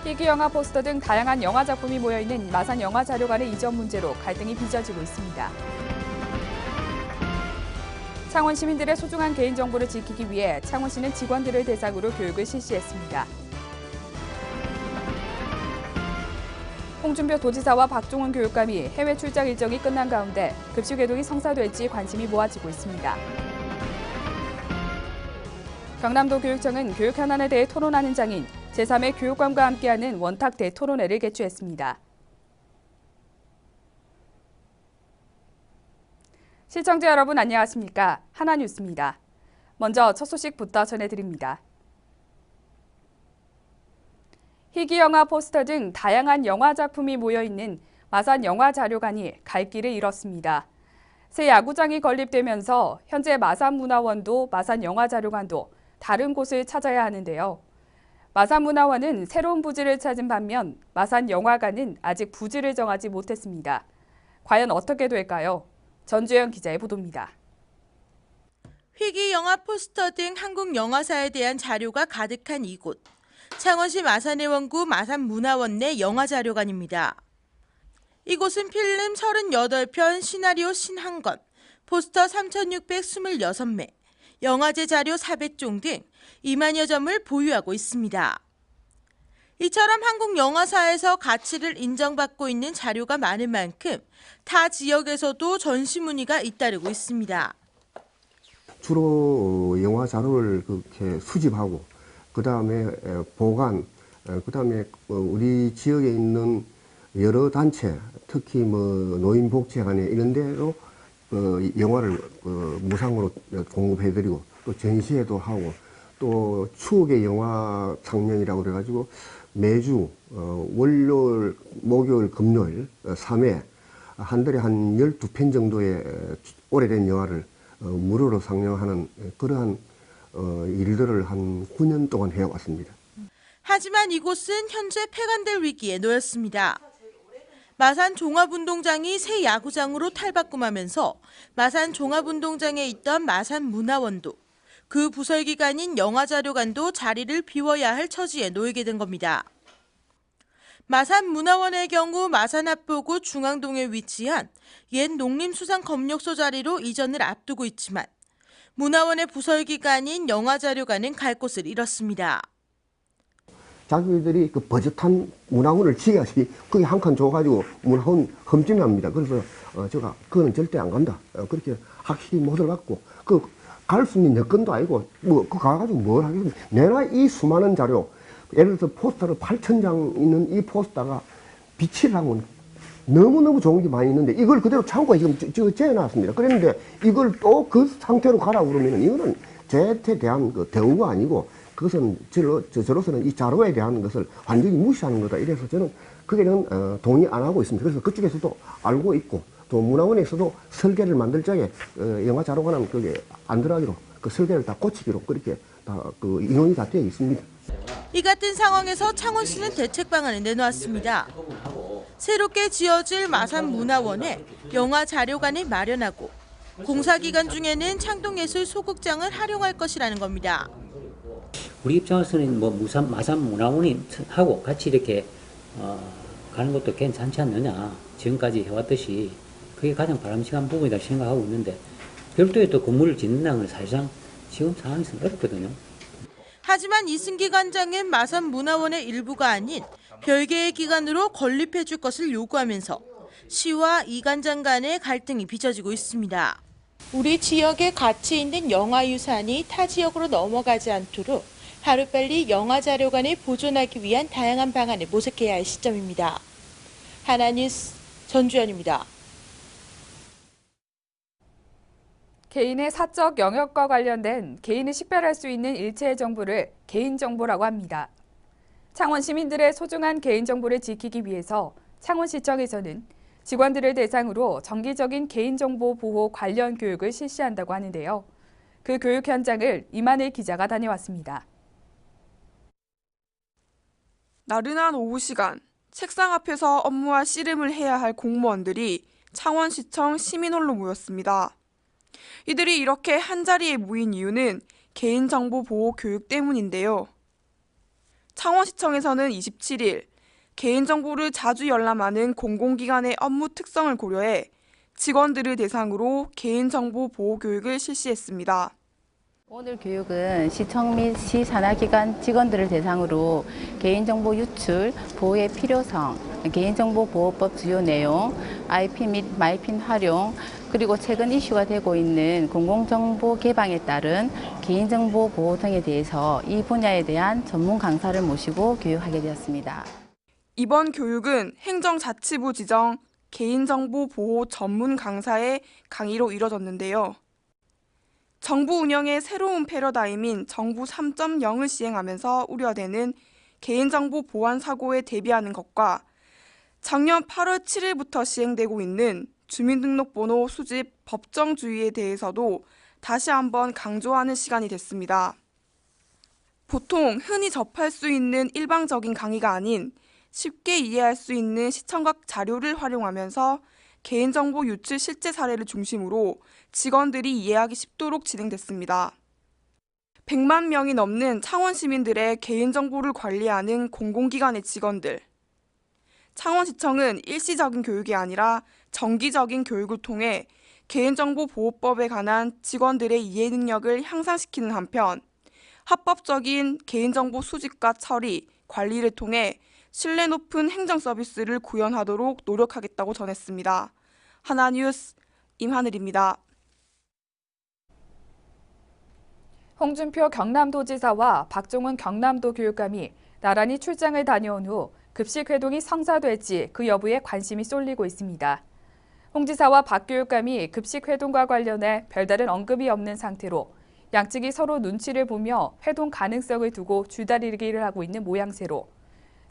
희귀 영화 포스터 등 다양한 영화 작품이 모여있는 마산 영화자료관의 이전 문제로 갈등이 빚어지고 있습니다. 창원 시민들의 소중한 개인정보를 지키기 위해 창원시는 직원들을 대상으로 교육을 실시했습니다. 홍준표 도지사와 박종훈 교육감이 해외 출장 일정이 끝난 가운데 급식 외동이 성사될지 관심이 모아지고 있습니다. 경남도 교육청은 교육 현안에 대해 토론하는 장인, 제3의 교육감과 함께하는 원탁 대토론회를 개최했습니다. 시청자 여러분 안녕하십니까? 하나뉴스입니다. 먼저 첫 소식부터 전해드립니다. 희귀 영화 포스터 등 다양한 영화 작품이 모여있는 마산 영화자료관이 갈 길을 잃었습니다. 새 야구장이 건립되면서 현재 마산문화원도 마산영화자료관도 다른 곳을 찾아야 하는데요. 마산문화원은 새로운 부지를 찾은 반면 마산영화관은 아직 부지를 정하지 못했습니다. 과연 어떻게 될까요? 전주현 기자의 보도입니다. 희귀 영화 포스터 등 한국 영화사에 대한 자료가 가득한 이곳. 창원시 마산의 원구 마산문화원 내 영화자료관입니다. 이곳은 필름 38편, 시나리오 51권, 포스터 3,626매, 영화제 자료 400종 등 2만여 점을 보유하고 있습니다. 이처럼 한국 영화사에서 가치를 인정받고 있는 자료가 많은 만큼 타 지역에서도 전시 문의가 잇따르고 있습니다. 주로 영화 자료를 그렇게 수집하고 그다음에 보관, 그다음에 우리 지역에 있는 여러 단체, 특히 노인복지관에 이런 데로 영화를 무상으로 공급해드리고 또 전시회도 하고 또 추억의 영화 상영이라고 그래가지고 매주 월요일, 목요일, 금요일 3회 한 달에 한 12편 정도의 오래된 영화를 무료로 상영하는 그러한 일들을 한 9년 동안 해왔습니다. 하지만 이곳은 현재 폐관될 위기에 놓였습니다. 마산 종합운동장이 새 야구장으로 탈바꿈하면서 마산 종합운동장에 있던 마산문화원도 그 부설기관인 영화자료관도 자리를 비워야 할 처지에 놓이게 된 겁니다. 마산문화원의 경우 마산 앞보구 중앙동에 위치한 옛 농림수산검역소 자리로 이전을 앞두고 있지만 문화원의 부설기관인 영화자료관은 갈 곳을 잃었습니다. 자기들이 그 버젓한 문화원을 지어야지 그게 한 칸 줘가지고 문화원 흠집납니다. 그래서 제가 그거는 절대 안 간다. 그렇게 확실히 못을 갖고 갈 수 있는 여건도 아니고 그 가가지고 뭘 하겠습니까? 내가 이 수많은 자료 예를 들어서 포스터를 8,000장 있는 이 포스터가 비치를 하면 너무너무 좋은 게 많이 있는데 이걸 그대로 창고에 지금 재어놨습니다. 그랬는데 이걸 또 그 상태로 가라고 그러면 이거는 저한테 대한 그 대우가 아니고 그것은 저로서는 이 자료에 대한 것을 완전히 무시하는 거다. 이래서 저는 그게는 동의 안 하고 있습니다. 그래서 그쪽에서도 알고 있고 또 문화원에서도 설계를 만들 적에 영화 자료관은 그게 안 들어가기로 그 설계를 다 고치기로 그렇게 다 그 인원이 다 되어 있습니다. 이 같은 상황에서 창원시는 대책 방안을 내놓았습니다. 새롭게 지어질 마산문화원에 영화자료관을 마련하고 공사기간 중에는 창동예술 소극장을 활용할 것이라는 겁니다. 우리 입장에서는 마산문화원이 하고 같이 이렇게 가는 것도 괜찮지 않느냐. 지금까지 해왔듯이 그게 가장 바람직한 부분이다 생각하고 있는데 별도의 또 건물을 짓는다는 건 사실상 지금 상황에서는 어렵거든요. 하지만 이승기 관장은 마산문화원의 일부가 아닌 별개의 기관으로 건립해 줄 것을 요구하면서 시와 이 관장 간의 갈등이 빚어지고 있습니다. 우리 지역에 가치 있는 영화유산이 타 지역으로 넘어가지 않도록 하루빨리 영화자료관을 보존하기 위한 다양한 방안을 모색해야 할 시점입니다. 하나뉴스 전주현입니다. 개인의 사적 영역과 관련된 개인을 식별할 수 있는 일체의 정보를 개인정보라고 합니다. 창원 시민들의 소중한 개인정보를 지키기 위해서 창원시청에서는 직원들을 대상으로 정기적인 개인정보 보호 관련 교육을 실시한다고 하는데요. 그 교육 현장을 이만일 기자가 다녀왔습니다. 나른한 오후 시간, 책상 앞에서 업무와 씨름을 해야 할 공무원들이 창원시청 시민홀로 모였습니다. 이들이 이렇게 한자리에 모인 이유는 개인정보 보호 교육 때문인데요. 창원시청에서는 27일 개인정보를 자주 열람하는 공공기관의 업무 특성을 고려해 직원들을 대상으로 개인정보 보호 교육을 실시했습니다. 오늘 교육은 시청 및 시산하기관 직원들을 대상으로 개인정보 유출, 보호의 필요성, 개인정보보호법 주요 내용, IP 및 마이핀 활용, 그리고 최근 이슈가 되고 있는 공공정보 개방에 따른 개인정보 보호 등에 대해서 이 분야에 대한 전문 강사를 모시고 교육하게 되었습니다. 이번 교육은 행정자치부 지정 개인정보 보호 전문 강사의 강의로 이뤄졌는데요. 정부 운영의 새로운 패러다임인 정부 3.0을 시행하면서 우려되는 개인정보 보안 사고에 대비하는 것과 작년 8월 7일부터 시행되고 있는 주민등록번호 수집 법정주의에 대해서도 다시 한번 강조하는 시간이 됐습니다. 보통 흔히 접할 수 있는 일방적인 강의가 아닌 쉽게 이해할 수 있는 시청각 자료를 활용하면서 개인정보 유출 실제 사례를 중심으로 직원들이 이해하기 쉽도록 진행됐습니다. 100만 명이 넘는 창원 시민들의 개인정보를 관리하는 공공기관의 직원들. 창원시청은 일시적인 교육이 아니라 정기적인 교육을 통해 개인정보보호법에 관한 직원들의 이해 능력을 향상시키는 한편 합법적인 개인정보 수집과 처리, 관리를 통해 신뢰 높은 행정 서비스를 구현하도록 노력하겠다고 전했습니다. 하나뉴스 임하늘입니다. 홍준표 경남도지사와 박종훈 경남도 교육감이 나란히 출장을 다녀온 후 급식 회동이 성사될지 그 여부에 관심이 쏠리고 있습니다. 홍 지사와 박 교육감이 급식 회동과 관련해 별다른 언급이 없는 상태로 양측이 서로 눈치를 보며 회동 가능성을 두고 줄다리기를 하고 있는 모양새로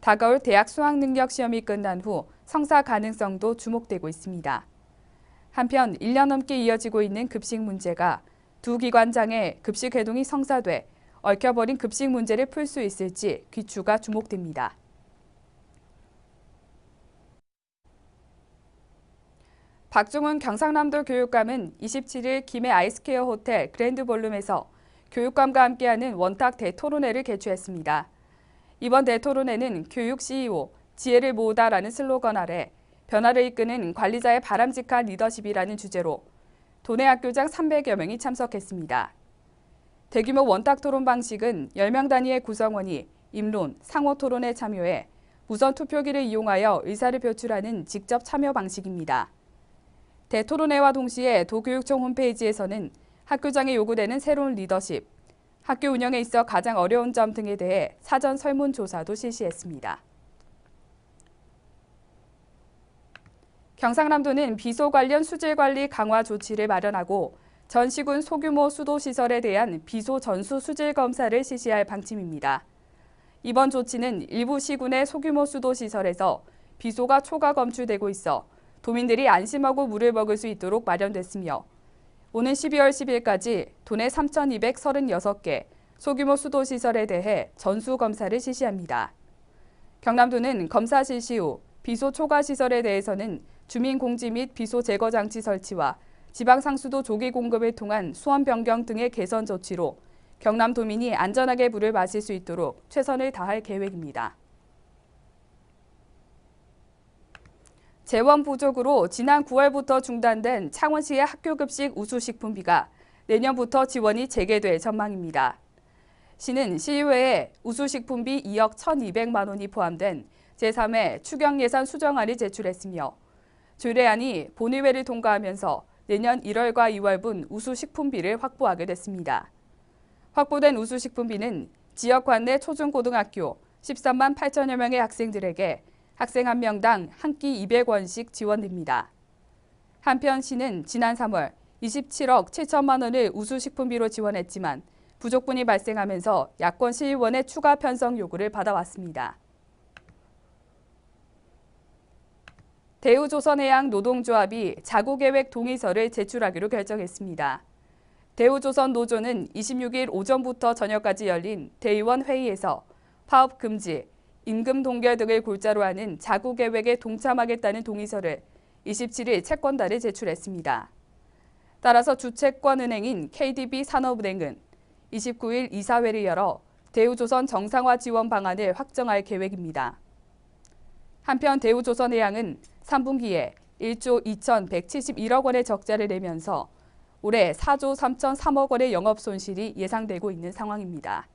다가올 대학 수학능력 시험이 끝난 후 성사 가능성도 주목되고 있습니다. 한편 1년 넘게 이어지고 있는 급식 문제가 두 기관장의 급식 회동이 성사돼 얽혀버린 급식 문제를 풀 수 있을지 귀추가 주목됩니다. 박종훈 경상남도 교육감은 27일 김해 아이스케어 호텔 그랜드볼룸에서 교육감과 함께하는 원탁 대토론회를 개최했습니다. 이번 대토론회는 교육 CEO, 지혜를 모으다라는 슬로건 아래 변화를 이끄는 관리자의 바람직한 리더십이라는 주제로 도내 학교장 300여 명이 참석했습니다. 대규모 원탁 토론 방식은 10명 단위의 구성원이 입론, 상호 토론에 참여해 무선 투표기를 이용하여 의사를 표출하는 직접 참여 방식입니다. 대토론회와 동시에 도교육청 홈페이지에서는 학교장에 요구되는 새로운 리더십, 학교 운영에 있어 가장 어려운 점 등에 대해 사전 설문조사도 실시했습니다. 경상남도는 비소 관련 수질관리 강화 조치를 마련하고 전 시군 소규모 수도시설에 대한 비소 전수 수질 검사를 실시할 방침입니다. 이번 조치는 일부 시군의 소규모 수도시설에서 비소가 초과 검출되고 있어 도민들이 안심하고 물을 먹을 수 있도록 마련됐으며 오는 12월 10일까지 도내 3,236개 소규모 수도시설에 대해 전수검사를 실시합니다. 경남도는 검사 실시 후 비소 초과 시설에 대해서는 주민공지 및 비소 제거 장치 설치와 지방상수도 조기 공급을 통한 수원 변경 등의 개선 조치로 경남도민이 안전하게 물을 마실 수 있도록 최선을 다할 계획입니다. 재원 부족으로 지난 9월부터 중단된 창원시의 학교급식 우수식품비가 내년부터 지원이 재개될 전망입니다. 시는 시의회에 우수식품비 2억 1,200만 원이 포함된 제3회 추경예산 수정안을 제출했으며 조례안이 본의회를 통과하면서 내년 1월과 2월분 우수식품비를 확보하게 됐습니다. 확보된 우수식품비는 지역 관내 초중고등학교 13만 8천여 명의 학생들에게 학생 한 명당 한 끼 200원씩 지원됩니다. 한편 시는 지난 3월 27억 7천만 원을 우수식품비로 지원했지만 부족분이 발생하면서 야권 시의원의 추가 편성 요구를 받아왔습니다. 대우조선해양 노동조합이 자구계획 동의서를 제출하기로 결정했습니다. 대우조선 노조는 26일 오전부터 저녁까지 열린 대의원 회의에서 파업 금지, 임금 동결 등을 골자로 하는 자구계획에 동참하겠다는 동의서를 27일 채권단에 제출했습니다. 따라서 주채권은행인 KDB 산업은행은 29일 이사회를 열어 대우조선 정상화 지원 방안을 확정할 계획입니다. 한편 대우조선해양은 3분기에 1조 2,171억 원의 적자를 내면서 올해 4조 3,003억 원의 영업 손실이 예상되고 있는 상황입니다.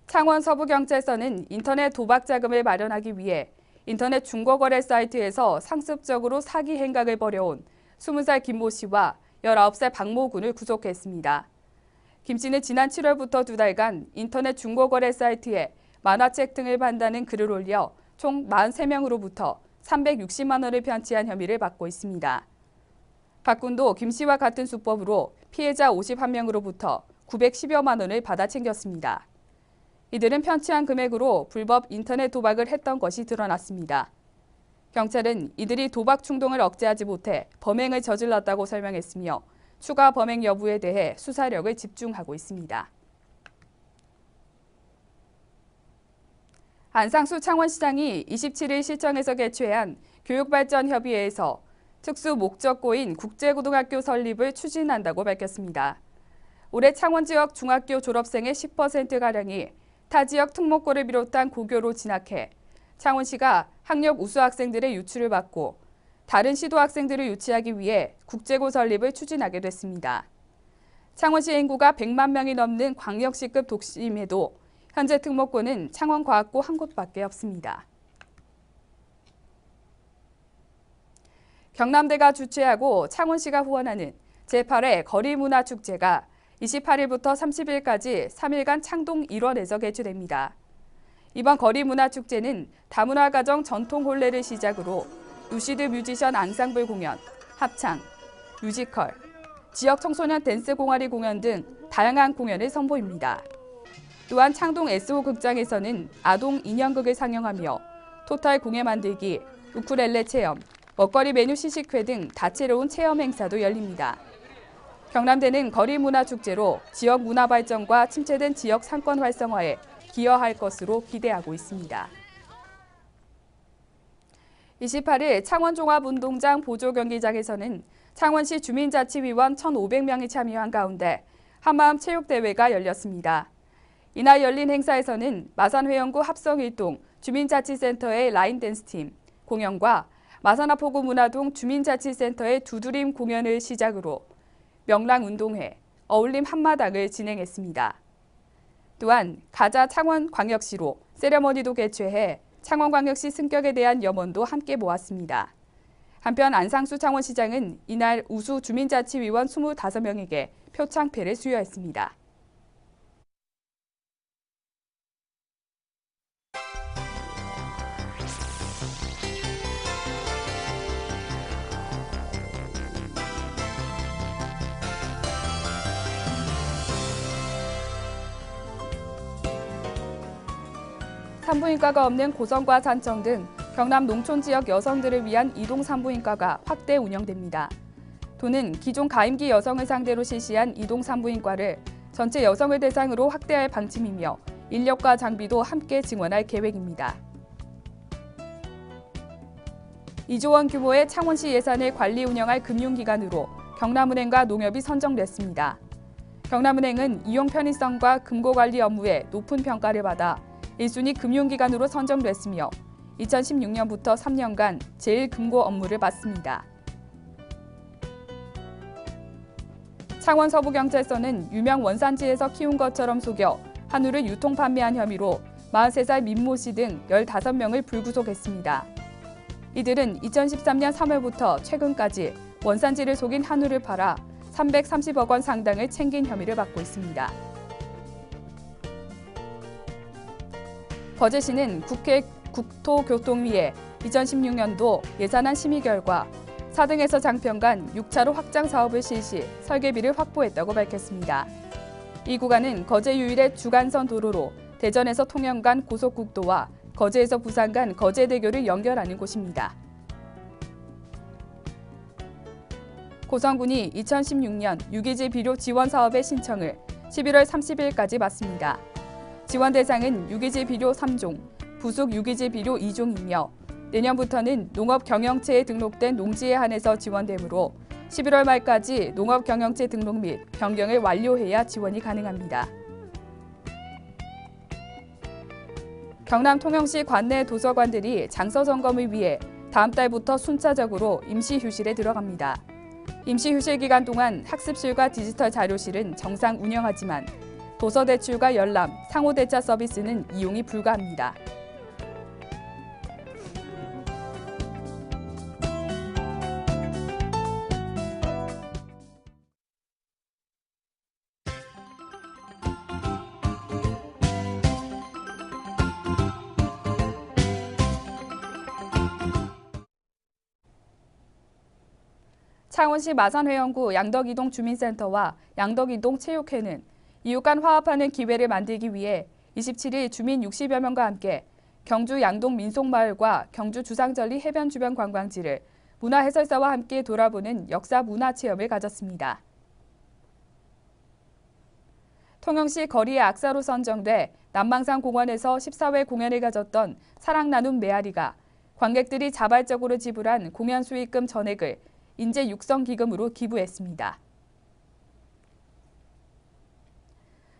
창원 서부경찰서는 인터넷 도박 자금을 마련하기 위해 인터넷 중고거래 사이트에서 상습적으로 사기 행각을 벌여온 20살 김모 씨와 19살 박모 군을 구속했습니다. 김 씨는 지난 7월부터 2달간 인터넷 중고거래 사이트에 만화책 등을 판다는 글을 올려 총 43명으로부터 360만 원을 편취한 혐의를 받고 있습니다. 박 군도 김 씨와 같은 수법으로 피해자 51명으로부터 910여만 원을 받아 챙겼습니다. 이들은 편취한 금액으로 불법 인터넷 도박을 했던 것이 드러났습니다. 경찰은 이들이 도박 충동을 억제하지 못해 범행을 저질렀다고 설명했으며 추가 범행 여부에 대해 수사력을 집중하고 있습니다. 안상수 창원시장이 27일 시청에서 개최한 교육발전협의회에서 특수 목적고인 국제고등학교 설립을 추진한다고 밝혔습니다. 올해 창원 지역 중학교 졸업생의 10%가량이 타 지역 특목고를 비롯한 고교로 진학해 창원시가 학력 우수 학생들의 유치를 받고 다른 시도 학생들을 유치하기 위해 국제고 설립을 추진하게 됐습니다. 창원시 인구가 100만 명이 넘는 광역시급 도심에도 현재 특목고는 창원과학고 한 곳밖에 없습니다. 경남대가 주최하고 창원시가 후원하는 제8회 거리문화축제가 28일부터 30일까지 3일간 창동 일원에서 개최됩니다. 이번 거리문화축제는 다문화가정 전통혼례를 시작으로 루시드 뮤지션 앙상블 공연, 합창, 뮤지컬, 지역 청소년 댄스 공아리 공연 등 다양한 공연을 선보입니다. 또한 창동 SO 극장에서는 아동 인형극을 상영하며 토탈 공예 만들기, 우쿨렐레 체험, 먹거리 메뉴 시식회 등 다채로운 체험 행사도 열립니다. 경남대는 거리문화축제로 지역 문화 발전과 침체된 지역 상권 활성화에 기여할 것으로 기대하고 있습니다. 28일 창원종합운동장 보조경기장에서는 창원시 주민자치위원 1,500명이 참여한 가운데 한마음 체육대회가 열렸습니다. 이날 열린 행사에서는 마산회원구 합성일동 주민자치센터의 라인댄스팀 공연과 마산하포구 문화동 주민자치센터의 두드림 공연을 시작으로 명랑운동회, 어울림 한마당을 진행했습니다. 또한 가자 창원광역시로 세레머니도 개최해 창원광역시 승격에 대한 염원도 함께 모았습니다. 한편 안상수 창원시장은 이날 우수 주민자치위원 25명에게 표창패를 수여했습니다. 산부인과가 없는 고성과 산청 등 경남 농촌 지역 여성들을 위한 이동 산부인과가 확대 운영됩니다. 도는 기존 가임기 여성을 상대로 실시한 이동 산부인과를 전체 여성을 대상으로 확대할 방침이며 인력과 장비도 함께 증원할 계획입니다. 2조 원 규모의 창원시 예산을 관리 운영할 금융기관으로 경남은행과 농협이 선정됐습니다. 경남은행은 이용 편의성과 금고관리 업무에 높은 평가를 받아 1순위 금융기관으로 선정됐으며 2016년부터 3년간 제1금고 업무를 맡습니다. 창원 서부경찰서는 유명 원산지에서 키운 것처럼 속여 한우를 유통 판매한 혐의로 43살 민모 씨 등 15명을 불구속했습니다. 이들은 2013년 3월부터 최근까지 원산지를 속인 한우를 팔아 330억 원 상당을 챙긴 혐의를 받고 있습니다. 거제시는 국회 국토교통위에 2016년도 예산안 심의 결과 4등에서 장평간 6차로 확장 사업을 실시, 설계비를 확보했다고 밝혔습니다. 이 구간은 거제 유일의 주간선 도로로 대전에서 통영 간 고속국도와 거제에서 부산 간 거제대교를 연결하는 곳입니다. 고성군이 2016년 유기지 비료 지원 사업의 신청을 11월 30일까지 받습니다. 지원 대상은 유기지 비료 3종, 부속 유기지 비료 2종이며 내년부터는 농업 경영체에 등록된 농지에 한해서 지원되므로 11월 말까지 농업경영체 등록 및 변경을 완료해야 지원이 가능합니다. 경남 통영시 관내 도서관들이 장서 점검을 위해 다음 달부터 순차적으로 임시휴실에 들어갑니다. 임시휴실 기간 동안 학습실과 디지털 자료실은 정상 운영하지만 도서대출과 열람, 상호대차 서비스는 이용이 불가합니다. 창원시 마산회원구 양덕이동 주민센터와 양덕이동 체육회는 이웃 간 화합하는 기회를 만들기 위해 27일 주민 60여 명과 함께 경주 양동 민속마을과 경주 주상절리 해변 주변 관광지를 문화해설사와 함께 돌아보는 역사 문화체험을 가졌습니다. 통영시 거리의 악사로 선정돼 남망산 공원에서 14회 공연을 가졌던 사랑 나눔 메아리가 관객들이 자발적으로 지불한 공연 수익금 전액을 인재 육성 기금으로 기부했습니다.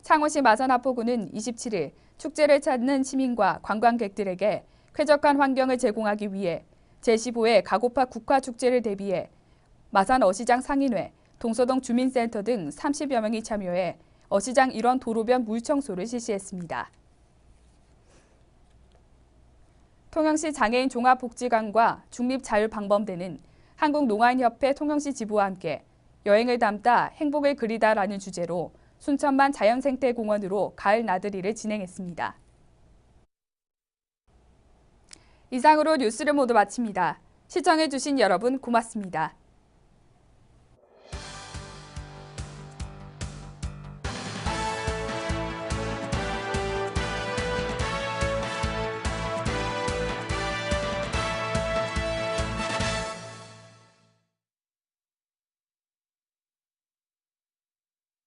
창원시 마산하포구는 27일 축제를 찾는 시민과 관광객들에게 쾌적한 환경을 제공하기 위해 제15회 가고파 국화축제를 대비해 마산 어시장 상인회, 동서동 주민센터 등 30여 명이 참여해 어시장 일원 도로변 물청소를 실시했습니다. 통영시 장애인 종합복지관과 중립자율방범대는 한국농아인협회 통영시 지부와 함께 여행을 담다 행복을 그리다라는 주제로 순천만 자연생태공원으로 가을 나들이를 진행했습니다. 이상으로 뉴스를 모두 마칩니다. 시청해주신 여러분 고맙습니다.